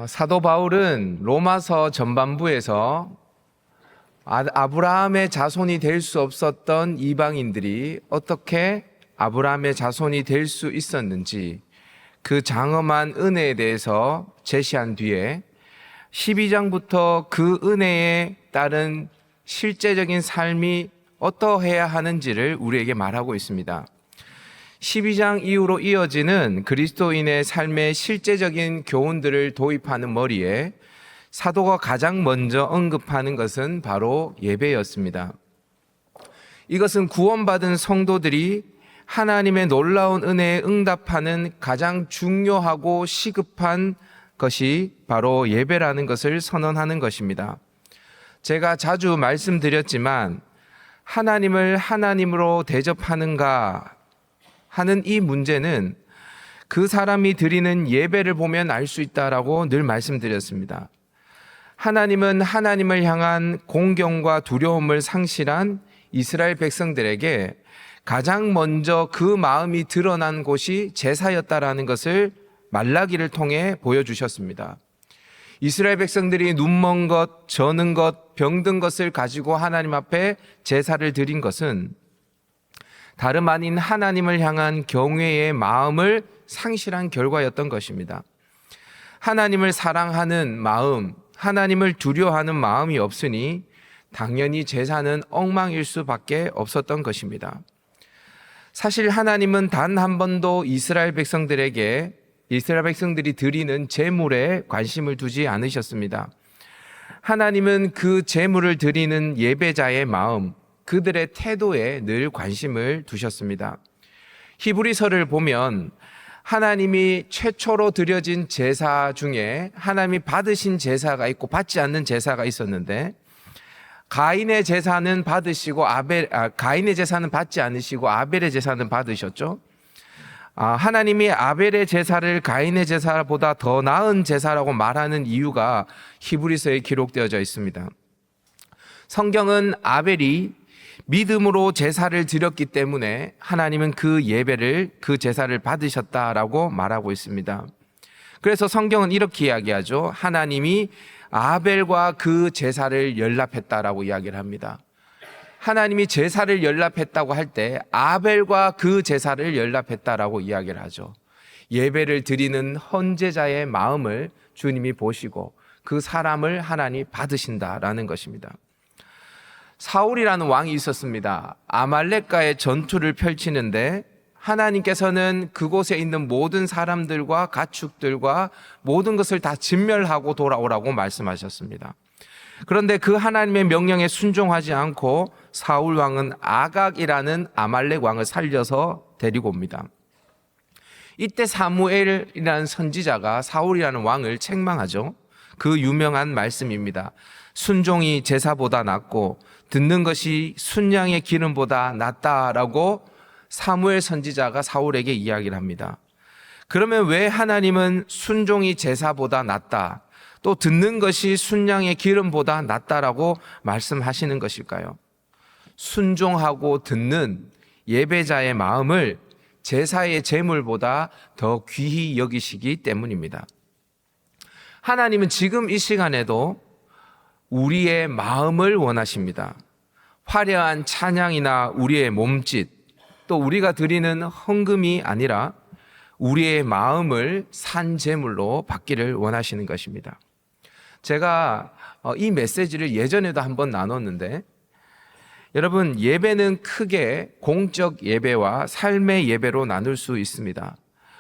사도 바울은 로마서 전반부에서 아브라함의 자손이 될 수 없었던 이방인들이 어떻게 아브라함의 자손이 될 수 있었는지 그 장엄한 은혜에 대해서 제시한 뒤에 12장부터 그 은혜에 따른 실제적인 삶이 어떠해야 하는지를 우리에게 말하고 있습니다. 12장 이후로 이어지는 그리스도인의 삶의 실제적인 교훈들을 도입하는 머리에 사도가 가장 먼저 언급하는 것은 바로 예배였습니다. 이것은 구원받은 성도들이 하나님의 놀라운 은혜에 응답하는 가장 중요하고 시급한 것이 바로 예배라는 것을 선언하는 것입니다. 제가 자주 말씀드렸지만 하나님을 하나님으로 대접하는가 하는 이 문제는 그 사람이 드리는 예배를 보면 알 수 있다라고 늘 말씀드렸습니다. 하나님은 하나님을 향한 공경과 두려움을 상실한 이스라엘 백성들에게 가장 먼저 그 마음이 드러난 곳이 제사였다라는 것을 말라기를 통해 보여주셨습니다. 이스라엘 백성들이 눈먼 것, 저는 것, 병든 것을 가지고 하나님 앞에 제사를 드린 것은 다름 아닌 하나님을 향한 경외의 마음을 상실한 결과였던 것입니다. 하나님을 사랑하는 마음, 하나님을 두려워하는 마음이 없으니 당연히 제사는 엉망일 수밖에 없었던 것입니다. 사실 하나님은 단 한 번도 이스라엘 백성들이 드리는 제물에 관심을 두지 않으셨습니다. 하나님은 그 제물을 드리는 예배자의 마음, 그들의 태도에 늘 관심을 두셨습니다. 히브리서를 보면 하나님이 최초로 드려진 제사 중에 하나님이 받으신 제사가 있고 받지 않는 제사가 있었는데 가인의 제사는 받으시고 가인의 제사는 받지 않으시고 아벨의 제사는 받으셨죠. 하나님이 아벨의 제사를 가인의 제사보다 더 나은 제사라고 말하는 이유가 히브리서에 기록되어져 있습니다. 성경은 아벨이 믿음으로 제사를 드렸기 때문에 하나님은 그 제사를 받으셨다라고 말하고 있습니다. 그래서 성경은 이렇게 이야기하죠. 하나님이 아벨과 그 제사를 연합했다라고 이야기를 합니다. 하나님이 제사를 연합했다고 할 때 아벨과 그 제사를 연합했다라고 이야기를 하죠. 예배를 드리는 헌제자의 마음을 주님이 보시고 그 사람을 하나님이 받으신다라는 것입니다. 사울이라는 왕이 있었습니다. 아말렉과의 전투를 펼치는데 하나님께서는 그곳에 있는 모든 사람들과 가축들과 모든 것을 다 진멸하고 돌아오라고 말씀하셨습니다. 그런데 그 하나님의 명령에 순종하지 않고 사울 왕은 아각이라는 아말렉 왕을 살려서 데리고 옵니다. 이때 사무엘이라는 선지자가 사울이라는 왕을 책망하죠. 그 유명한 말씀입니다. 순종이 제사보다 낫고 듣는 것이 순양의 기름보다 낫다라고 사무엘 선지자가 사울에게 이야기를 합니다. 그러면 왜 하나님은 순종이 제사보다 낫다, 또 듣는 것이 순양의 기름보다 낫다라고 말씀하시는 것일까요? 순종하고 듣는 예배자의 마음을 제사의 제물보다 더 귀히 여기시기 때문입니다. 하나님은 지금 이 시간에도 우리의 마음을 원하십니다. 화려한 찬양이나 우리의 몸짓, 또 우리가 드리는 헌금이 아니라 우리의 마음을 산 제물로 받기를 원하시는 것입니다. 제가 이 메시지를 예전에도 한번 나눴는데, 여러분, 예배는 크게 공적 예배와 삶의 예배로 나눌 수 있습니다.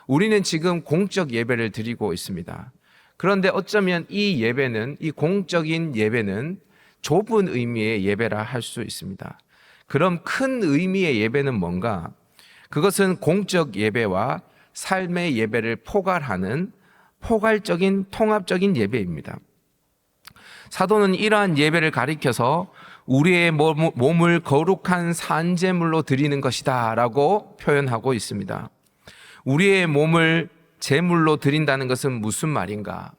우리는 지금 공적 예배를 드리고 있습니다. 그런데 어쩌면 이 공적인 예배는 좁은 의미의 예배라 할 수 있습니다. 그럼 큰 의미의 예배는 뭔가? 그것은 공적 예배와 삶의 예배를 포괄하는 포괄적인 통합적인 예배입니다. 사도는 이러한 예배를 가리켜서 우리의 몸을 거룩한 산제물로 드리는 것이다 라고 표현하고 있습니다. 우리의 몸을 제물로 드린다는 것은 무슨 말인가?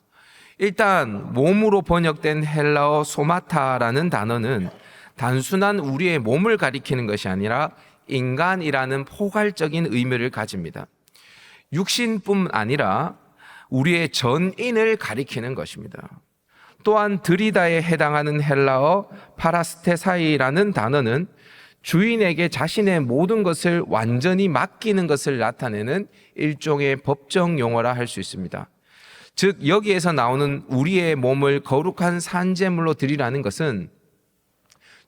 일단 몸으로 번역된 헬라어 소마타라는 단어는 단순한 우리의 몸을 가리키는 것이 아니라 인간이라는 포괄적인 의미를 가집니다. 육신뿐 아니라 우리의 전인을 가리키는 것입니다. 또한 드리다에 해당하는 헬라어 파라스테사이라는 단어는 주인에게 자신의 모든 것을 완전히 맡기는 것을 나타내는 일종의 법정 용어라 할 수 있습니다. 즉 여기에서 나오는 우리의 몸을 거룩한 산제물로 드리라는 것은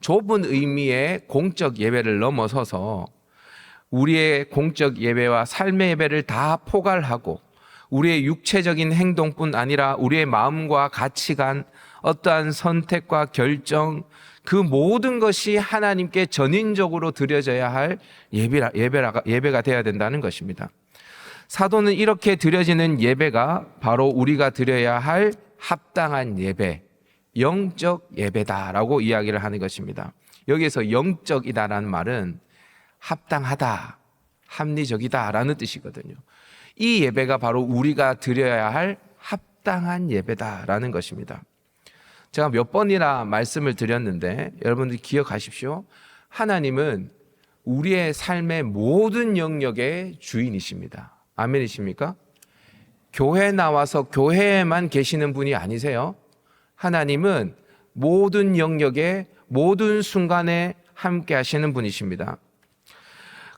좁은 의미의 공적 예배를 넘어서서 우리의 공적 예배와 삶의 예배를 다 포괄하고 우리의 육체적인 행동뿐 아니라 우리의 마음과 가치관, 어떠한 선택과 결정, 그 모든 것이 하나님께 전인적으로 드려져야 할 예배가 되어야 된다는 것입니다. 사도는 이렇게 드려지는 예배가 바로 우리가 드려야 할 합당한 예배, 영적 예배다라고 이야기를 하는 것입니다. 여기에서 영적이다라는 말은 합당하다, 합리적이다라는 뜻이거든요. 이 예배가 바로 우리가 드려야 할 합당한 예배다라는 것입니다. 제가 몇 번이나 말씀을 드렸는데 여러분들 기억하십시오. 하나님은 우리의 삶의 모든 영역의 주인이십니다. 아멘이십니까? 교회 나와서 교회에만 계시는 분이 아니세요. 하나님은 모든 영역의 모든 순간에 함께 하시는 분이십니다.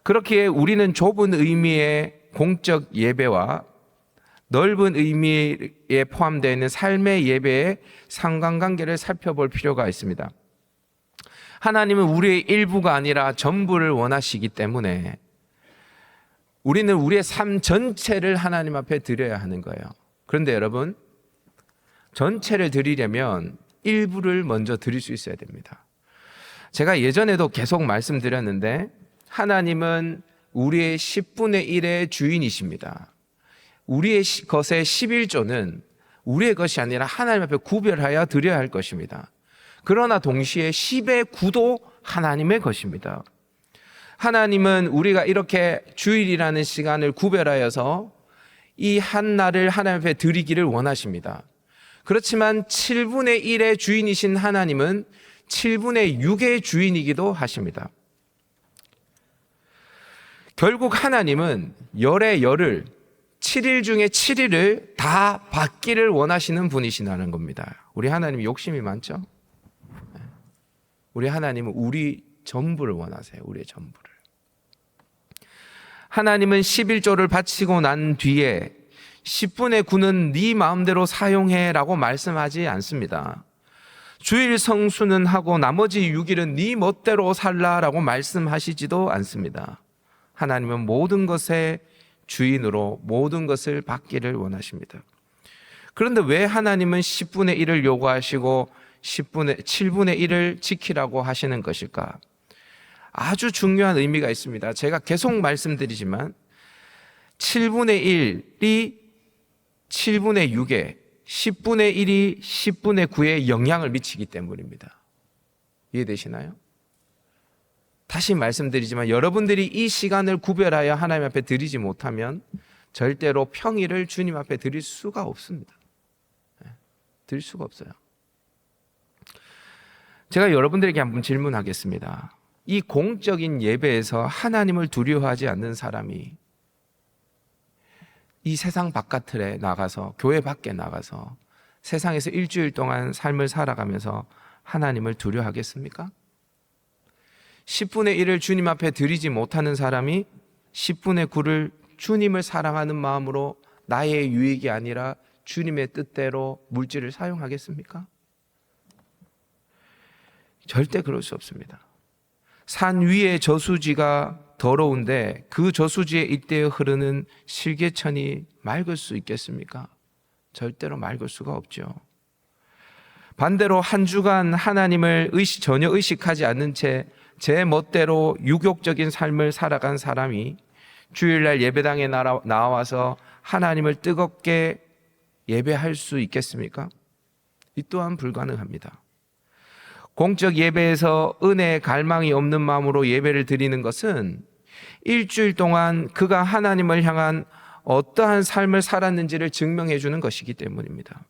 그렇기에 우리는 좁은 의미의 공적 예배와 넓은 의미에 포함되어 있는 삶의 예배의 상관관계를 살펴볼 필요가 있습니다. 하나님은 우리의 일부가 아니라 전부를 원하시기 때문에 우리는 우리의 삶 전체를 하나님 앞에 드려야 하는 거예요. 그런데 여러분, 전체를 드리려면 일부를 먼저 드릴 수 있어야 됩니다. 제가 예전에도 계속 말씀드렸는데 하나님은 우리의 10분의 1의 주인이십니다. 우리의 것의 11조는 우리의 것이 아니라 하나님 앞에 구별하여 드려야 할 것입니다. 그러나 동시에 10의 9도 하나님의 것입니다. 하나님은 우리가 이렇게 주일이라는 시간을 구별하여서 이 한 날을 하나님 앞에 드리기를 원하십니다. 그렇지만 7분의 1의 주인이신 하나님은 7분의 6의 주인이기도 하십니다. 결국 하나님은 열의 열을 7일 중에 7일을 다 받기를 원하시는 분이시라는 겁니다. 우리 하나님이 욕심이 많죠? 우리 하나님은 우리 전부를 원하세요. 우리의 전부를. 하나님은 11조를 바치고 난 뒤에 10분의 9는 네 마음대로 사용해라고 말씀하지 않습니다. 주일 성수는 하고 나머지 6일은 네 멋대로 살라라고 말씀하시지도 않습니다. 하나님은 모든 것의 주인으로 모든 것을 받기를 원하십니다. 그런데 왜 하나님은 10분의 1을 요구하시고 7분의 1을 지키라고 하시는 것일까? 아주 중요한 의미가 있습니다. 제가 계속 말씀드리지만 7분의 1이 7분의 6에 10분의 1이 10분의 9에 영향을 미치기 때문입니다. 이해되시나요? 다시 말씀드리지만 여러분들이 이 시간을 구별하여 하나님 앞에 드리지 못하면 절대로 평일을 주님 앞에 드릴 수가 없습니다. 드릴 수가 없어요. 제가 여러분들에게 한번 질문하겠습니다. 이 공적인 예배에서 하나님을 두려워하지 않는 사람이 이 세상 바깥에 나가서, 교회 밖에 나가서 세상에서 일주일 동안 삶을 살아가면서 하나님을 두려워하겠습니까? 10분의 1을 주님 앞에 드리지 못하는 사람이 10분의 9를 주님을 사랑하는 마음으로 나의 유익이 아니라 주님의 뜻대로 물질을 사용하겠습니까? 절대 그럴 수 없습니다. 산 위의 저수지가 더러운데 그 저수지에 이때에 흐르는 실개천이 맑을 수 있겠습니까? 절대로 맑을 수가 없죠. 반대로 한 주간 하나님을 전혀 의식하지 않는 채 제 멋대로 유욕적인 삶을 살아간 사람이 주일날 예배당에 나와서 하나님을 뜨겁게 예배할 수 있겠습니까? 이 또한 불가능합니다. 공적 예배에서 은혜의 갈망이 없는 마음으로 예배를 드리는 것은 일주일 동안 그가 하나님을 향한 어떠한 삶을 살았는지를 증명해 주는 것이기 때문입니다.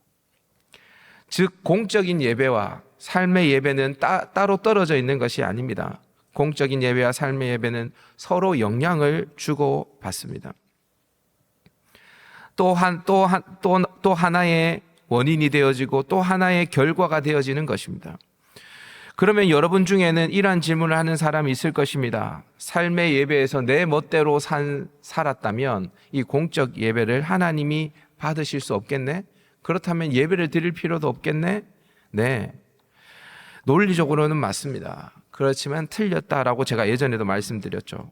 즉 공적인 예배와 삶의 예배는 따로 떨어져 있는 것이 아닙니다. 공적인 예배와 삶의 예배는 서로 영향을 주고 받습니다. 또 하나의 원인이 되어지고 또 하나의 결과가 되어지는 것입니다. 그러면 여러분 중에는 이러한 질문을 하는 사람이 있을 것입니다. 삶의 예배에서 내 멋대로 살았다면 이 공적 예배를 하나님이 받으실 수 없겠네? 그렇다면 예배를 드릴 필요도 없겠네? 네. 논리적으로는 맞습니다. 그렇지만 틀렸다라고 제가 예전에도 말씀드렸죠.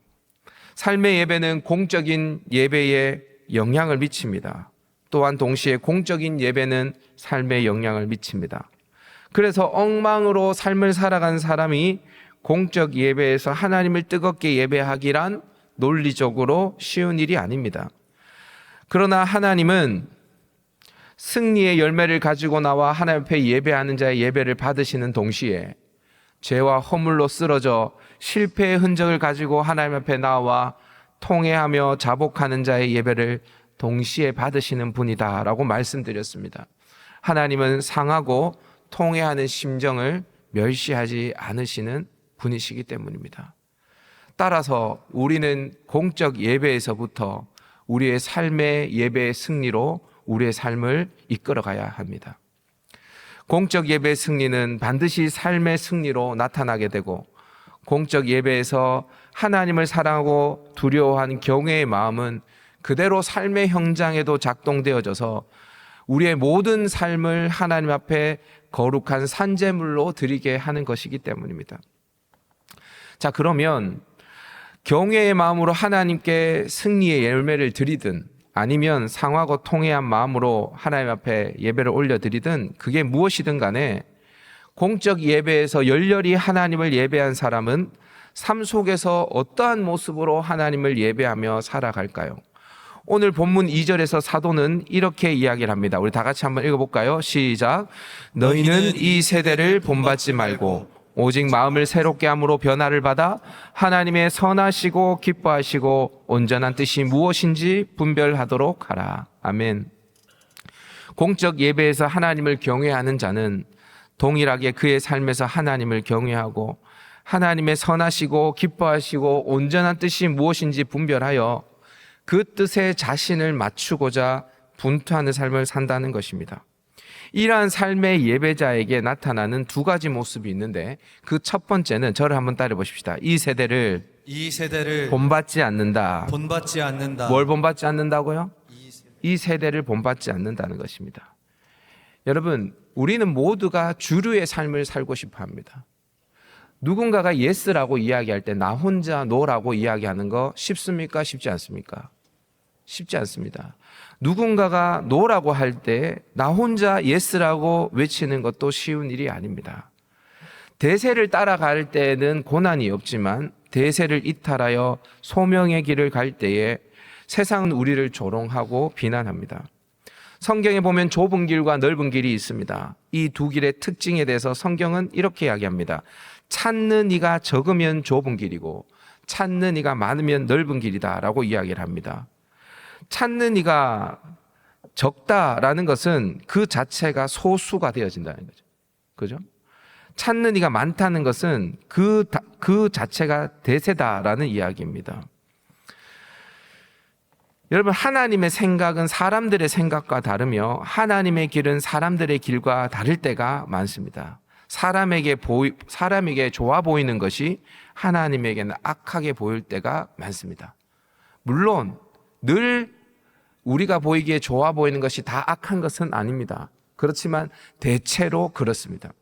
삶의 예배는 공적인 예배에 영향을 미칩니다. 또한 동시에 공적인 예배는 삶에 영향을 미칩니다. 그래서 엉망으로 삶을 살아간 사람이 공적 예배에서 하나님을 뜨겁게 예배하기란 논리적으로 쉬운 일이 아닙니다. 그러나 하나님은 승리의 열매를 가지고 나와 하나님 앞에 예배하는 자의 예배를 받으시는 동시에 죄와 허물로 쓰러져 실패의 흔적을 가지고 하나님 앞에 나와 통회하며 자복하는 자의 예배를 동시에 받으시는 분이다라고 말씀드렸습니다. 하나님은 상하고 통회하는 심정을 멸시하지 않으시는 분이시기 때문입니다. 따라서 우리는 공적 예배에서부터 우리의 삶의 예배의 승리로 우리의 삶을 이끌어가야 합니다. 공적 예배의 승리는 반드시 삶의 승리로 나타나게 되고, 공적 예배에서 하나님을 사랑하고 두려워하는 경외의 마음은 그대로 삶의 현장에도 작동되어져서 우리의 모든 삶을 하나님 앞에 거룩한 산제물로 드리게 하는 것이기 때문입니다. 자, 그러면 경외의 마음으로 하나님께 승리의 열매를 드리든 아니면 상하고 통회한 마음으로 하나님 앞에 예배를 올려드리든 그게 무엇이든 간에 공적 예배에서 열렬히 하나님을 예배한 사람은 삶 속에서 어떠한 모습으로 하나님을 예배하며 살아갈까요? 오늘 본문 2절에서 사도는 이렇게 이야기를 합니다. 우리 다 같이 한번 읽어볼까요? 시작. 너희는 이 세대를 본받지 말고 오직 마음을 새롭게 함으로 변화를 받아 하나님의 선하시고 기뻐하시고 온전한 뜻이 무엇인지 분별하도록 하라. 아멘. 공적 예배에서 하나님을 경외하는 자는 동일하게 그의 삶에서 하나님을 경외하고 하나님의 선하시고 기뻐하시고 온전한 뜻이 무엇인지 분별하여 그 뜻에 자신을 맞추고자 분투하는 삶을 산다는 것입니다. 이러한 삶의 예배자에게 나타나는 두 가지 모습이 있는데 그 첫 번째는 저를 한번 따라 보십시다. 이 세대를 본받지 않는다. 뭘 본받지 않는다고요? 이 세대를 본받지 않는다는 것입니다. 여러분, 우리는 모두가 주류의 삶을 살고 싶어 합니다. 누군가가 예스라고 이야기할 때 나 혼자 노라고 이야기하는 거 쉽습니까? 쉽지 않습니까? 쉽지 않습니다. 누군가가 노라고 할 때 나 혼자 예스라고 외치는 것도 쉬운 일이 아닙니다. 대세를 따라갈 때는 고난이 없지만 대세를 이탈하여 소명의 길을 갈 때에 세상은 우리를 조롱하고 비난합니다. 성경에 보면 좁은 길과 넓은 길이 있습니다. 이 두 길의 특징에 대해서 성경은 이렇게 이야기합니다. 찾는 이가 적으면 좁은 길이고 찾는 이가 많으면 넓은 길이다라고 이야기를 합니다. 찾는 이가 적다라는 것은 그 자체가 소수가 되어진다는 거죠. 그죠? 찾는 이가 많다는 것은 그 자체가 대세다라는 이야기입니다. 여러분, 하나님의 생각은 사람들의 생각과 다르며 하나님의 길은 사람들의 길과 다를 때가 많습니다. 사람에게 좋아 보이는 것이 하나님에게는 악하게 보일 때가 많습니다. 물론 늘 우리가 보이기에 좋아 보이는 것이 다 악한 것은 아닙니다. 그렇지만 대체로 그렇습니다.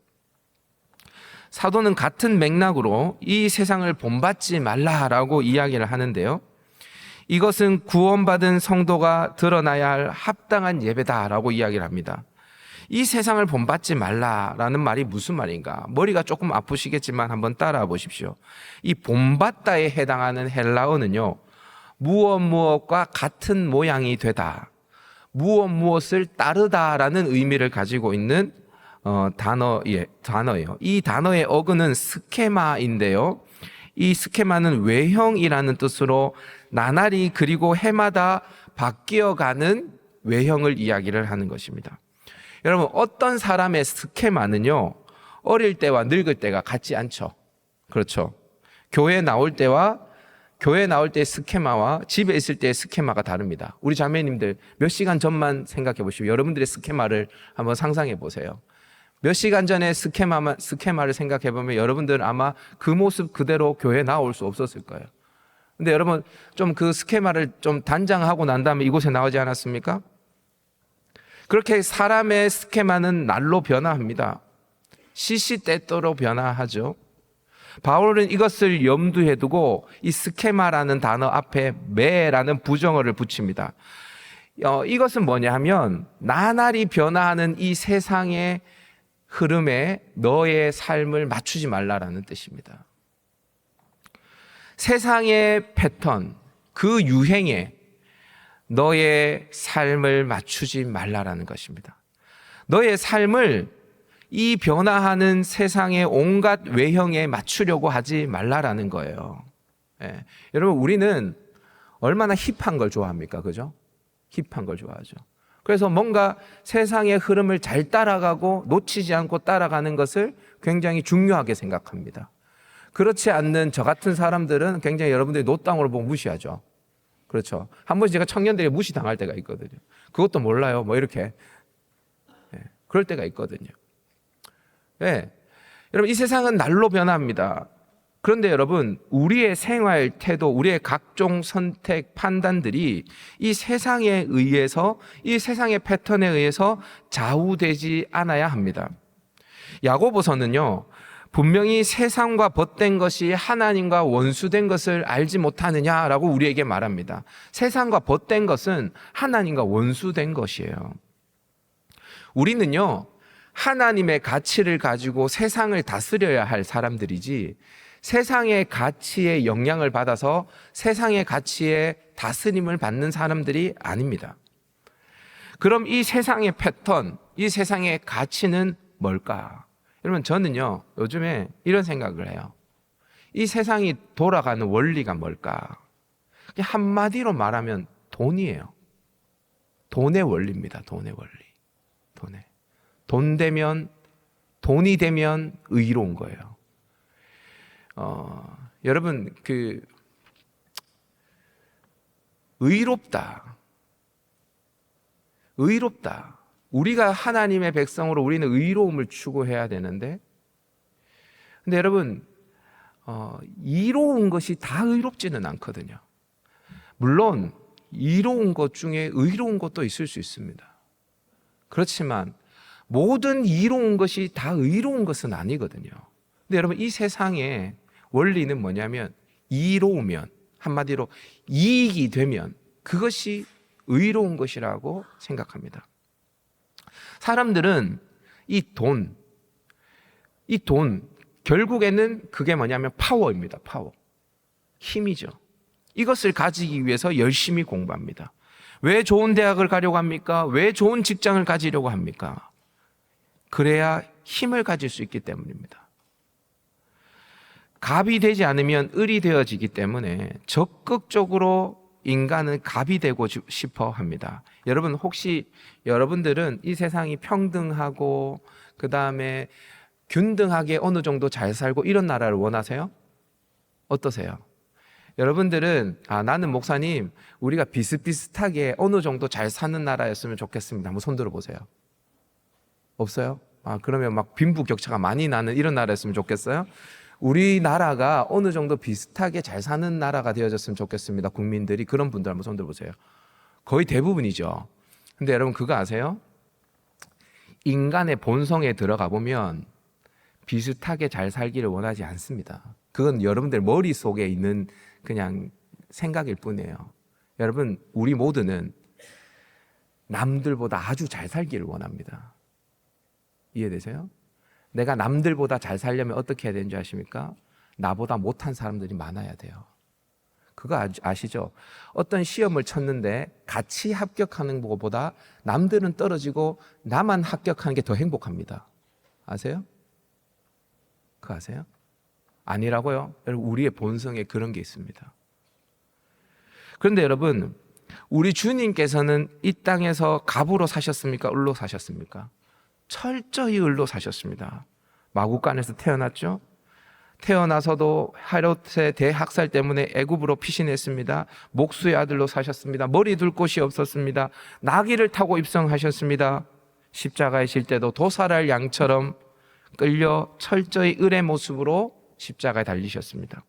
사도는 같은 맥락으로 이 세상을 본받지 말라라고 이야기를 하는데요. 이것은 구원받은 성도가 드러나야 할 합당한 예배다라고 이야기를 합니다. 이 세상을 본받지 말라라는 말이 무슨 말인가? 머리가 조금 아프시겠지만 한번 따라와 보십시오. 이 본받다에 해당하는 헬라어는요, 무엇과 같은 모양이 되다, 무엇을 따르다라는 의미를 가지고 있는 단어예요. 이 단어의 어근은 스케마인데요. 이 스케마는 외형이라는 뜻으로 나날이 그리고 해마다 바뀌어가는 외형을 이야기를 하는 것입니다. 여러분, 어떤 사람의 스케마는요, 어릴 때와 늙을 때가 같지 않죠. 그렇죠. 교회 나올 때와 교회 나올 때 스케마와 집에 있을 때의 스케마가 다릅니다. 우리 자매님들 몇 시간 전만 생각해 보시고 여러분들의 스케마를 한번 상상해 보세요. 몇 시간 전에 스케마를 생각해 보면 여러분들은 아마 그 모습 그대로 교회에 나올 수 없었을 거예요. 근데 여러분 좀 그 스케마를 좀 단장하고 난 다음에 이곳에 나오지 않았습니까? 그렇게 사람의 스케마는 날로 변화합니다. 시시때때로 변화하죠. 바울은 이것을 염두에 두고 이 스케마라는 단어 앞에 매라는 부정어를 붙입니다. 이것은 뭐냐 하면 나날이 변화하는 이 세상의 흐름에 너의 삶을 맞추지 말라라는 뜻입니다. 세상의 패턴, 그 유행에 너의 삶을 맞추지 말라라는 것입니다. 너의 삶을 이 변화하는 세상의 온갖 외형에 맞추려고 하지 말라라는 거예요. 예. 여러분 우리는 얼마나 힙한 걸 좋아합니까? 그죠? 힙한 걸 좋아하죠. 그래서 뭔가 세상의 흐름을 잘 따라가고 놓치지 않고 따라가는 것을 굉장히 중요하게 생각합니다. 그렇지 않는 저 같은 사람들은 굉장히 여러분들이 노땅으로 보고 무시하죠. 그렇죠. 한 번씩 제가 청년들이 무시당할 때가 있거든요. 그것도 몰라요. 뭐 이렇게. 예. 그럴 때가 있거든요. 네. 여러분 이 세상은 날로 변합니다. 그런데 여러분 우리의 생활 태도, 우리의 각종 선택, 판단들이 이 세상에 의해서 이 세상의 패턴에 의해서 좌우되지 않아야 합니다. 야고보서는요 분명히 세상과 벗된 것이 하나님과 원수된 것을 알지 못하느냐라고 우리에게 말합니다. 세상과 벗된 것은 하나님과 원수된 것이에요. 우리는요 하나님의 가치를 가지고 세상을 다스려야 할 사람들이지 세상의 가치에 영향을 받아서 세상의 가치에 다스림을 받는 사람들이 아닙니다. 그럼 이 세상의 패턴, 이 세상의 가치는 뭘까? 여러분 저는요 요즘에 이런 생각을 해요. 이 세상이 돌아가는 원리가 뭘까? 한마디로 말하면 돈이에요. 돈의 원리입니다. 돈의 원리. 돈이 되면 의로운 거예요. 여러분 의롭다. 우리가 하나님의 백성으로 우리는 의로움을 추구해야 되는데, 근데 여러분 이로운 것이 다 의롭지는 않거든요. 물론 이로운 것 중에 의로운 것도 있을 수 있습니다. 그렇지만 모든 이로운 것이 다 의로운 것은 아니거든요. 근데 여러분 이 세상의 원리는 뭐냐면 이로우면, 한마디로 이익이 되면 그것이 의로운 것이라고 생각합니다. 사람들은 이 돈 결국에는 그게 뭐냐면 파워입니다. 파워, 힘이죠. 이것을 가지기 위해서 열심히 공부합니다. 왜 좋은 대학을 가려고 합니까? 왜 좋은 직장을 가지려고 합니까? 그래야 힘을 가질 수 있기 때문입니다. 갑이 되지 않으면 을이 되어지기 때문에 적극적으로 인간은 갑이 되고 싶어 합니다. 여러분 혹시 여러분들은 이 세상이 평등하고 그 다음에 균등하게 어느 정도 잘 살고 이런 나라를 원하세요? 어떠세요? 여러분들은 나는 목사님 우리가 비슷비슷하게 어느 정도 잘 사는 나라였으면 좋겠습니다. 한번 손 들어보세요. 없어요? 그러면 막 빈부격차가 많이 나는 이런 나라였으면 좋겠어요? 우리나라가 어느 정도 비슷하게 잘 사는 나라가 되어졌으면 좋겠습니다. 국민들이. 그런 분들 한번 손 들어보세요. 거의 대부분이죠. 근데 여러분 그거 아세요? 인간의 본성에 들어가 보면 비슷하게 잘 살기를 원하지 않습니다. 그건 여러분들 머릿속에 있는 그냥 생각일 뿐이에요. 여러분 우리 모두는 남들보다 아주 잘 살기를 원합니다. 이해되세요? 내가 남들보다 잘 살려면 어떻게 해야 되는지 아십니까? 나보다 못한 사람들이 많아야 돼요. 그거 아시죠? 어떤 시험을 쳤는데 같이 합격하는 것보다 남들은 떨어지고 나만 합격하는 게 더 행복합니다. 아세요? 그거 아세요? 아니라고요? 여러분 우리의 본성에 그런 게 있습니다. 그런데 여러분 우리 주님께서는 이 땅에서 갑으로 사셨습니까? 을로 사셨습니까? 철저히 을로 사셨습니다. 마구간에서 태어났죠. 태어나서도 헤롯의 대학살 때문에 애굽으로 피신했습니다. 목수의 아들로 사셨습니다. 머리 둘 곳이 없었습니다. 나귀를 타고 입성하셨습니다. 십자가에 질 때도 도살할 양처럼 끌려 철저히 을의 모습으로 십자가에 달리셨습니다.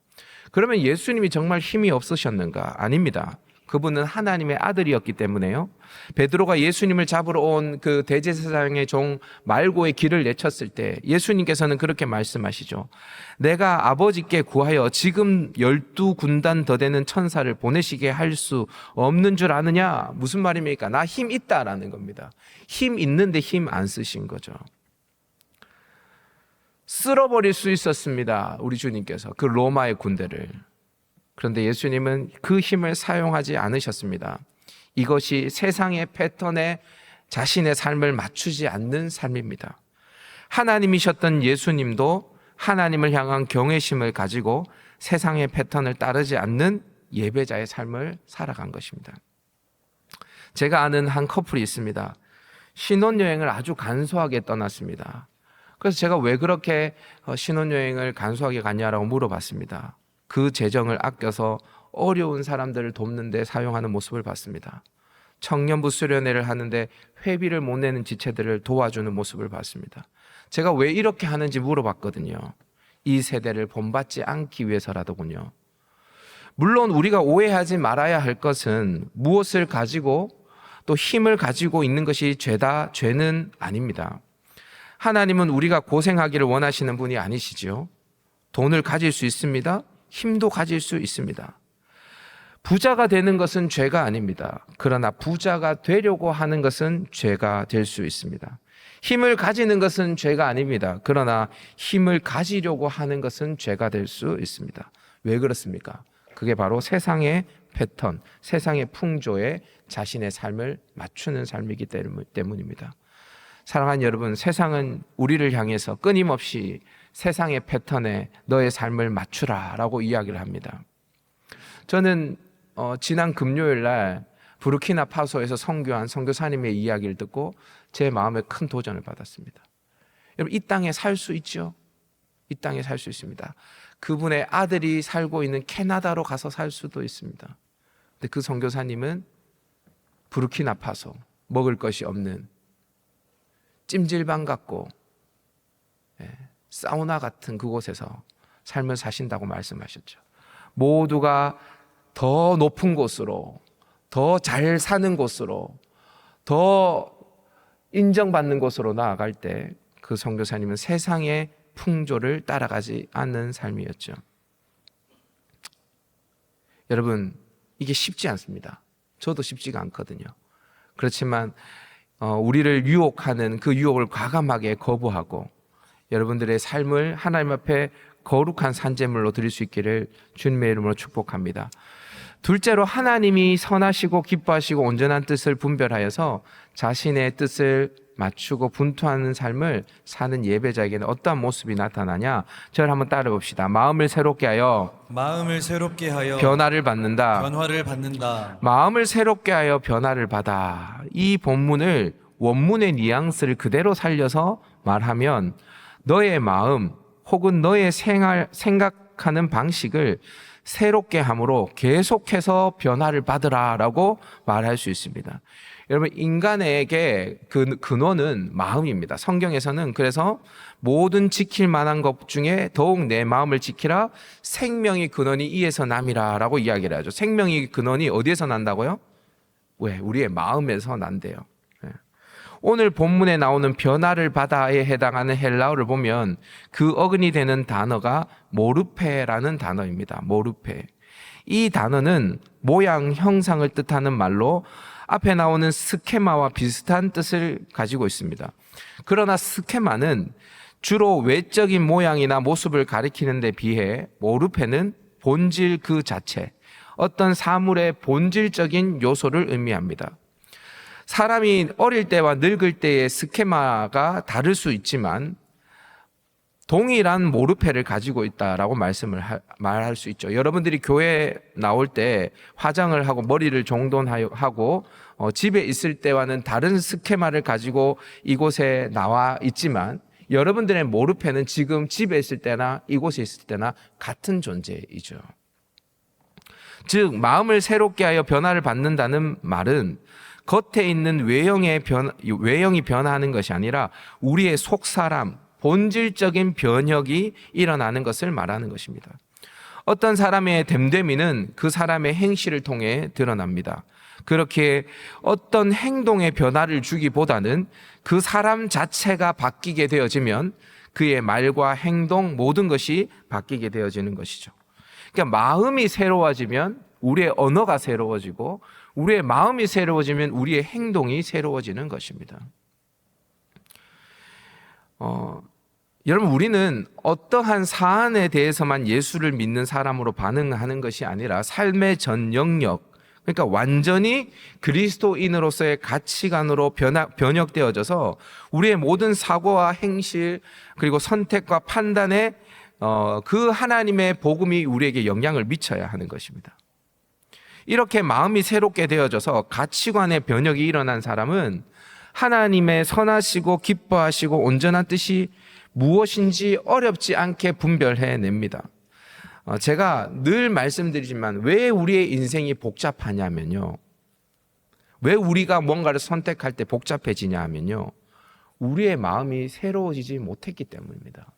그러면 예수님이 정말 힘이 없으셨는가? 아닙니다. 그분은 하나님의 아들이었기 때문에요. 베드로가 예수님을 잡으러 온 그 대제사장의 종 말고의 길을 내쳤을 때 예수님께서는 그렇게 말씀하시죠. 내가 아버지께 구하여 지금 12군단 더 되는 천사를 보내시게 할 수 없는 줄 아느냐? 무슨 말입니까? 나 힘 있다라는 겁니다. 힘 있는데 힘 안 쓰신 거죠. 쓸어버릴 수 있었습니다. 우리 주님께서 그 로마의 군대를. 그런데 예수님은 그 힘을 사용하지 않으셨습니다. 이것이 세상의 패턴에 자신의 삶을 맞추지 않는 삶입니다. 하나님이셨던 예수님도 하나님을 향한 경외심을 가지고 세상의 패턴을 따르지 않는 예배자의 삶을 살아간 것입니다. 제가 아는 한 커플이 있습니다. 신혼여행을 아주 간소하게 떠났습니다. 그래서 제가 왜 그렇게 신혼여행을 간소하게 갔냐라고 물어봤습니다. 그 재정을 아껴서 어려운 사람들을 돕는 데 사용하는 모습을 봤습니다. 청년부 수련회를 하는데 회비를 못 내는 지체들을 도와주는 모습을 봤습니다. 제가 왜 이렇게 하는지 물어봤거든요. 이 세대를 본받지 않기 위해서라더군요. 물론 우리가 오해하지 말아야 할 것은 무엇을 가지고 또 힘을 가지고 있는 것이 죄다, 죄는 아닙니다. 하나님은 우리가 고생하기를 원하시는 분이 아니시죠. 돈을 가질 수 있습니다. 힘도 가질 수 있습니다. 부자가 되는 것은 죄가 아닙니다. 그러나 부자가 되려고 하는 것은 죄가 될 수 있습니다. 힘을 가지는 것은 죄가 아닙니다. 그러나 힘을 가지려고 하는 것은 죄가 될 수 있습니다. 왜 그렇습니까? 그게 바로 세상의 패턴, 세상의 풍조에 자신의 삶을 맞추는 삶이기 때문입니다. 사랑하는 여러분, 세상은 우리를 향해서 끊임없이 세상의 패턴에 너의 삶을 맞추라 라고 이야기를 합니다. 저는 지난 금요일 날 부르키나파소에서 선교한 선교사님의 이야기를 듣고 제 마음에 큰 도전을 받았습니다. 여러분, 이 땅에 살 수 있죠? 이 땅에 살 수 있습니다. 그분의 아들이 살고 있는 캐나다로 가서 살 수도 있습니다. 근데 그 선교사님은 부르키나파소, 먹을 것이 없는 찜질방 같고 사우나 같은 그곳에서 삶을 사신다고 말씀하셨죠. 모두가 더 높은 곳으로, 더 잘 사는 곳으로, 더 인정받는 곳으로 나아갈 때 그 선교사님은 세상의 풍조를 따라가지 않는 삶이었죠. 여러분, 이게 쉽지 않습니다. 저도 쉽지가 않거든요. 그렇지만 우리를 유혹하는 그 유혹을 과감하게 거부하고 여러분들의 삶을 하나님 앞에 거룩한 산제물로 드릴 수 있기를 주님의 이름으로 축복합니다. 둘째로, 하나님이 선하시고 기뻐하시고 온전한 뜻을 분별하여서 자신의 뜻을 맞추고 분투하는 삶을 사는 예배자에게는 어떠한 모습이 나타나냐? 저를 한번 따라 봅시다. 마음을 새롭게 하여 변화를 받는다. 마음을 새롭게 하여 변화를 받아. 이 본문을 원문의 뉘앙스를 그대로 살려서 말하면 너의 마음 혹은 너의 생각하는 방식을 새롭게 함으로 계속해서 변화를 받으라라고 말할 수 있습니다. 여러분, 인간에게 그 근원은 마음입니다. 성경에서는 그래서 모든 지킬 만한 것 중에 더욱 내 마음을 지키라. 생명의 근원이 이에서 남이라라고 이야기를 하죠. 생명의 근원이 어디에서 난다고요? 왜? 우리의 마음에서 난대요. 오늘 본문에 나오는 변화를 받아에 해당하는 헬라어를 보면 그 어근이 되는 단어가 모르페라는 단어입니다. 모르페. 이 단어는 모양, 형상을 뜻하는 말로 앞에 나오는 스케마와 비슷한 뜻을 가지고 있습니다. 그러나 스케마는 주로 외적인 모양이나 모습을 가리키는 데 비해 모르페는 본질 그 자체, 어떤 사물의 본질적인 요소를 의미합니다. 사람이 어릴 때와 늙을 때의 스케마가 다를 수 있지만 동일한 모르페를 가지고 있다라고 말할 수 있죠. 여러분들이 교회 나올 때 화장을 하고 머리를 정돈하고 집에 있을 때와는 다른 스케마를 가지고 이곳에 나와 있지만 여러분들의 모르페는 지금 집에 있을 때나 이곳에 있을 때나 같은 존재이죠. 즉 마음을 새롭게 하여 변화를 받는다는 말은 겉에 있는 외형이 변화하는 것이 아니라 우리의 속사람, 본질적인 변혁이 일어나는 것을 말하는 것입니다. 어떤 사람의 됨됨이는 그 사람의 행실을 통해 드러납니다. 그렇게 어떤 행동의 변화를 주기보다는 그 사람 자체가 바뀌게 되어지면 그의 말과 행동 모든 것이 바뀌게 되어지는 것이죠. 그러니까 마음이 새로워지면 우리의 언어가 새로워지고 우리의 마음이 새로워지면 우리의 행동이 새로워지는 것입니다. 여러분, 우리는 어떠한 사안에 대해서만 예수를 믿는 사람으로 반응하는 것이 아니라 삶의 전 영역, 그러니까 완전히 그리스도인으로서의 가치관으로 변혁되어져서 우리의 모든 사고와 행실 그리고 선택과 판단에 그 하나님의 복음이 우리에게 영향을 미쳐야 하는 것입니다. 이렇게 마음이 새롭게 되어져서 가치관의 변혁이 일어난 사람은 하나님의 선하시고 기뻐하시고 온전한 뜻이 무엇인지 어렵지 않게 분별해냅니다. 제가 늘 말씀드리지만 왜 우리의 인생이 복잡하냐면요, 왜 우리가 뭔가를 선택할 때 복잡해지냐 하면요, 우리의 마음이 새로워지지 못했기 때문입니다.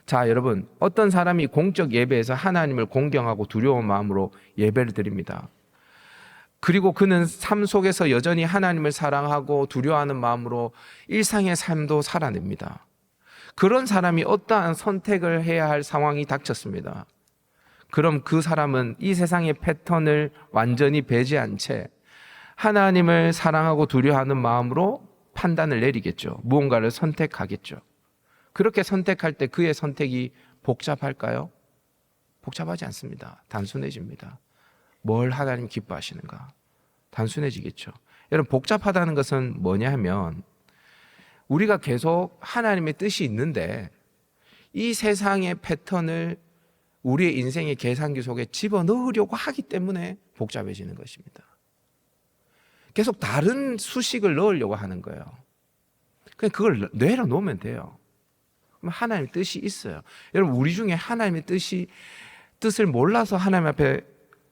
자, 여러분, 어떤 사람이 공적 예배에서 하나님을 공경하고 두려운 마음으로 예배를 드립니다. 그리고 그는 삶 속에서 여전히 하나님을 사랑하고 두려워하는 마음으로 일상의 삶도 살아냅니다. 그런 사람이 어떠한 선택을 해야 할 상황이 닥쳤습니다. 그럼 그 사람은 이 세상의 패턴을 완전히 배제한 채 하나님을 사랑하고 두려워하는 마음으로 판단을 내리겠죠. 무언가를 선택하겠죠. 그렇게 선택할 때 그의 선택이 복잡할까요? 복잡하지 않습니다. 단순해집니다. 뭘 하나님 기뻐하시는가? 단순해지겠죠. 여러분, 복잡하다는 것은 뭐냐 하면 우리가 계속 하나님의 뜻이 있는데 이 세상의 패턴을 우리의 인생의 계산기 속에 집어넣으려고 하기 때문에 복잡해지는 것입니다. 계속 다른 수식을 넣으려고 하는 거예요. 그냥 그걸 내려놓으면 돼요. 그럼 하나님의 뜻이 있어요. 여러분, 우리 중에 하나님의 뜻을 몰라서 하나님 앞에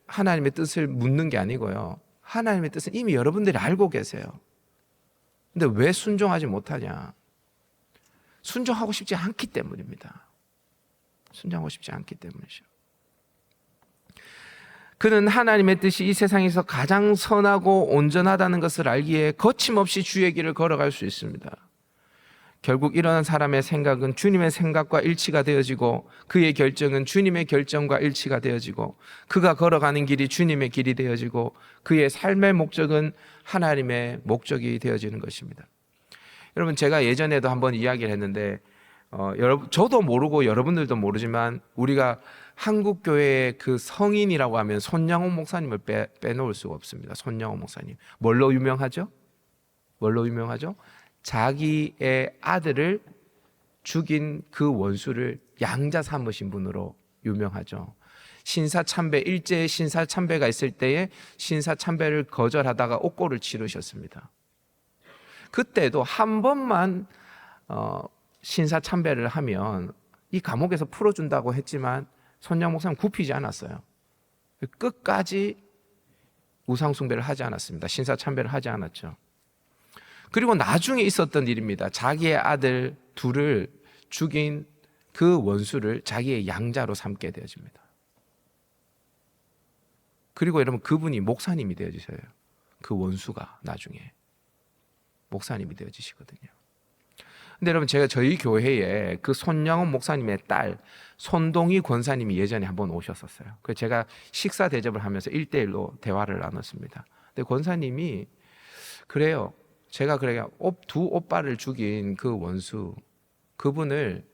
하나님의 뜻을 묻는 게 아니고요, 하나님의 뜻은 이미 여러분들이 알고 계세요. 근데 왜 순종하지 못하냐? 순종하고 싶지 않기 때문입니다. 순종하고 싶지 않기 때문이죠. 그는 하나님의 뜻이 이 세상에서 가장 선하고 온전하다는 것을 알기에 거침없이 주의 길을 걸어갈 수 있습니다. 결국 일어난 사람의 생각은 주님의 생각과 일치가 되어지고 그의 결정은 주님의 결정과 일치가 되어지고 그가 걸어가는 길이 주님의 길이 되어지고 그의 삶의 목적은 하나님의 목적이 되어지는 것입니다. 여러분, 제가 예전에도 한번 이야기를 했는데 저도 모르고 여러분들도 모르지만 우리가 한국 교회의 그 성인이라고 하면 손양호 목사님을 빼놓을 수가 없습니다. 손양호 목사님. 뭘로 유명하죠? 자기의 아들을 죽인 그 원수를 양자 삼으신 분으로 유명하죠. 신사참배, 일제의 신사참배가 있을 때에 신사참배를 거절하다가 옥고를 치르셨습니다. 그때도 한 번만 신사참배를 하면 이 감옥에서 풀어준다고 했지만 손양 목사는 굽히지 않았어요. 끝까지 우상숭배를 하지 않았습니다. 신사참배를 하지 않았죠. 그리고 나중에 있었던 일입니다. 자기의 아들 둘을 죽인 그 원수를 자기의 양자로 삼게 되어집니다. 그리고 여러분, 그분이 목사님이 되어지셔요. 그 원수가 나중에 목사님이 되어지시거든요. 근데 여러분, 제가 저희 교회에 그 손양원 목사님의 딸 손동희 권사님이 예전에 한번 오셨었어요. 그래서 제가 식사 대접을 하면서 1대1로 대화를 나눴습니다. 근데 권사님이 그래요. 제가 두 오빠를 죽인 그 원수, 그분을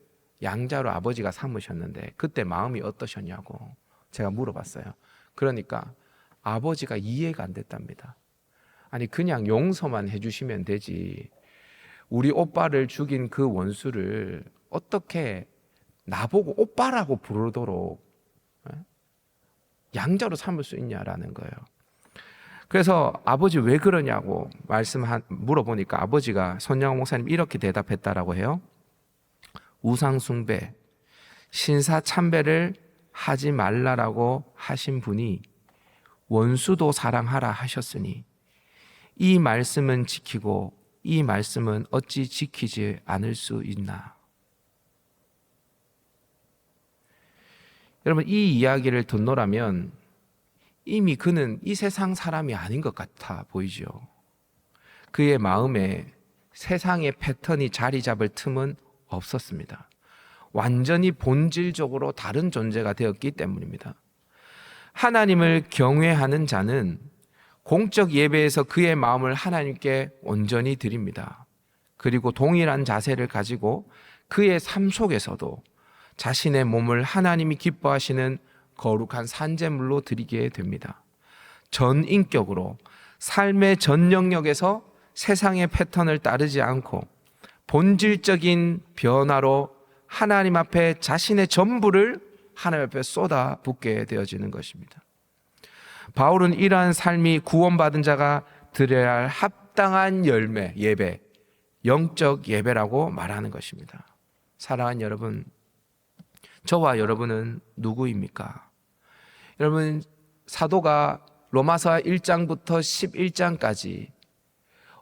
양자로 아버지가 삼으셨는데 그때 마음이 어떠셨냐고 제가 물어봤어요. 그러니까 아버지가 이해가 안 됐답니다. 아니, 그냥 용서만 해주시면 되지 우리 오빠를 죽인 그 원수를 어떻게 나보고 오빠라고 부르도록 양자로 삼을 수 있냐라는 거예요. 그래서 아버지 왜 그러냐고 물어보니까 아버지가 손양호 목사님 이렇게 대답했다라고 해요. 우상숭배, 신사참배를 하지 말라라고 하신 분이 원수도 사랑하라 하셨으니 이 말씀은 지키고 이 말씀은 어찌 지키지 않을 수 있나? 여러분, 이 이야기를 듣노라면 이미 그는 이 세상 사람이 아닌 것 같아 보이죠. 그의 마음에 세상의 패턴이 자리 잡을 틈은 없었습니다. 완전히 본질적으로 다른 존재가 되었기 때문입니다. 하나님을 경외하는 자는 공적 예배에서 그의 마음을 하나님께 온전히 드립니다. 그리고 동일한 자세를 가지고 그의 삶 속에서도 자신의 몸을 하나님이 기뻐하시는 거룩한 산제물로 드리게 됩니다. 전 인격으로 삶의 전 영역에서 세상의 패턴을 따르지 않고 본질적인 변화로 하나님 앞에 자신의 전부를 하나님 앞에 쏟아붓게 되어지는 것입니다. 바울은 이러한 삶이 구원받은 자가 드려야 할 합당한 열매, 예배, 영적 예배라고 말하는 것입니다. 사랑하는 여러분, 저와 여러분은 누구입니까? 여러분, 사도가 로마서 1장부터 11장까지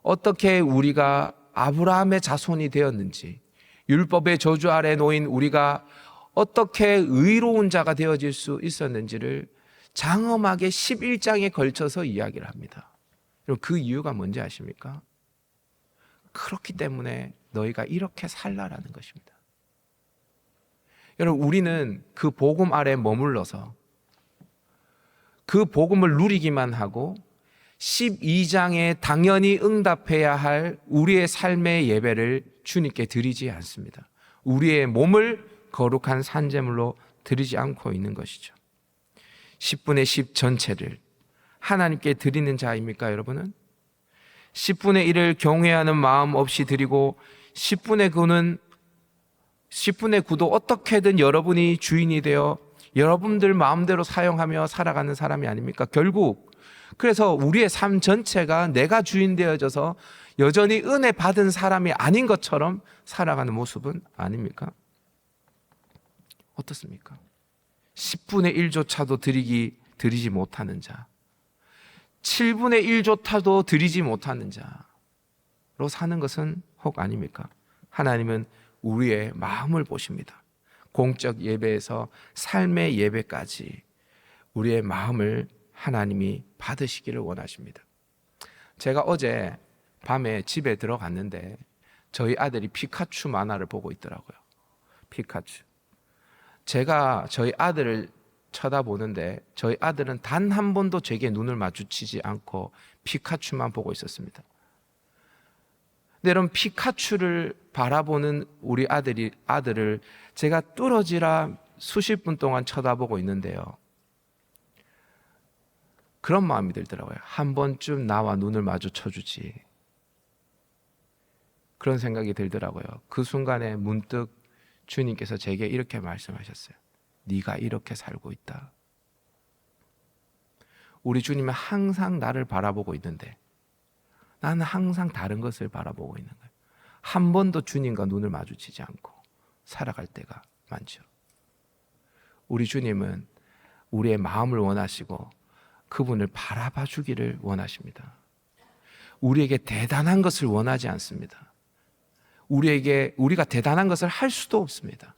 어떻게 우리가 아브라함의 자손이 되었는지, 율법의 저주 아래 놓인 우리가 어떻게 의로운 자가 되어질 수 있었는지를 장엄하게 11장에 걸쳐서 이야기를 합니다. 그 이유가 뭔지 아십니까? 그렇기 때문에 너희가 이렇게 살라라는 것입니다. 여러분, 우리는 그 복음 아래 머물러서 그 복음을 누리기만 하고 12장에 당연히 응답해야 할 우리의 삶의 예배를 주님께 드리지 않습니다. 우리의 몸을 거룩한 산제물로 드리지 않고 있는 것이죠. 10분의 10 전체를 하나님께 드리는 자입니까, 여러분은? 10분의 1을 경외하는 마음 없이 드리고 10분의 9도 어떻게든 여러분이 주인이 되어 여러분들 마음대로 사용하며 살아가는 사람이 아닙니까? 결국 그래서 우리의 삶 전체가 내가 주인 되어져서 여전히 은혜 받은 사람이 아닌 것처럼 살아가는 모습은 아닙니까? 어떻습니까? 10분의 1조차도 드리지 못하는 자, 7분의 1조차도 드리지 못하는 자로 사는 것은 혹 아닙니까? 하나님은 우리의 마음을 보십니다. 공적 예배에서 삶의 예배까지 우리의 마음을 하나님이 받으시기를 원하십니다. 제가 어제 밤에 집에 들어갔는데 저희 아들이 피카츄 만화를 보고 있더라고요. 피카츄. 제가 저희 아들을 쳐다보는데 저희 아들은 단 한 번도 제게 눈을 마주치지 않고 피카츄만 보고 있었습니다. 근데 여러분, 피카츄를 바라보는 우리 아들을 제가 뚫어지라 수십 분 동안 쳐다보고 있는데요. 그런 마음이 들더라고요. 한 번쯤 나와 눈을 마주쳐주지. 그런 생각이 들더라고요. 그 순간에 문득 주님께서 제게 이렇게 말씀하셨어요. 네가 이렇게 살고 있다. 우리 주님은 항상 나를 바라보고 있는데 나는 항상 다른 것을 바라보고 있는 거예요. 한 번도 주님과 눈을 마주치지 않고 살아갈 때가 많죠. 우리 주님은 우리의 마음을 원하시고 그분을 바라봐 주기를 원하십니다. 우리에게 대단한 것을 원하지 않습니다. 우리가 대단한 것을 할 수도 없습니다.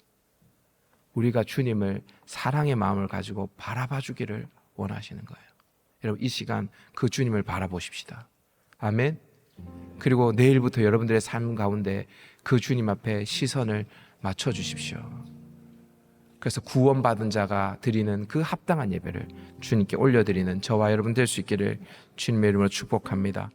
우리가 주님을 사랑의 마음을 가지고 바라봐 주기를 원하시는 거예요. 여러분, 이 시간 그 주님을 바라보십시다. 아멘. 그리고 내일부터 여러분들의 삶 가운데 그 주님 앞에 시선을 맞춰 주십시오. 그래서 구원받은 자가 드리는 그 합당한 예배를 주님께 올려드리는 저와 여러분 될 수 있기를 주님의 이름으로 축복합니다.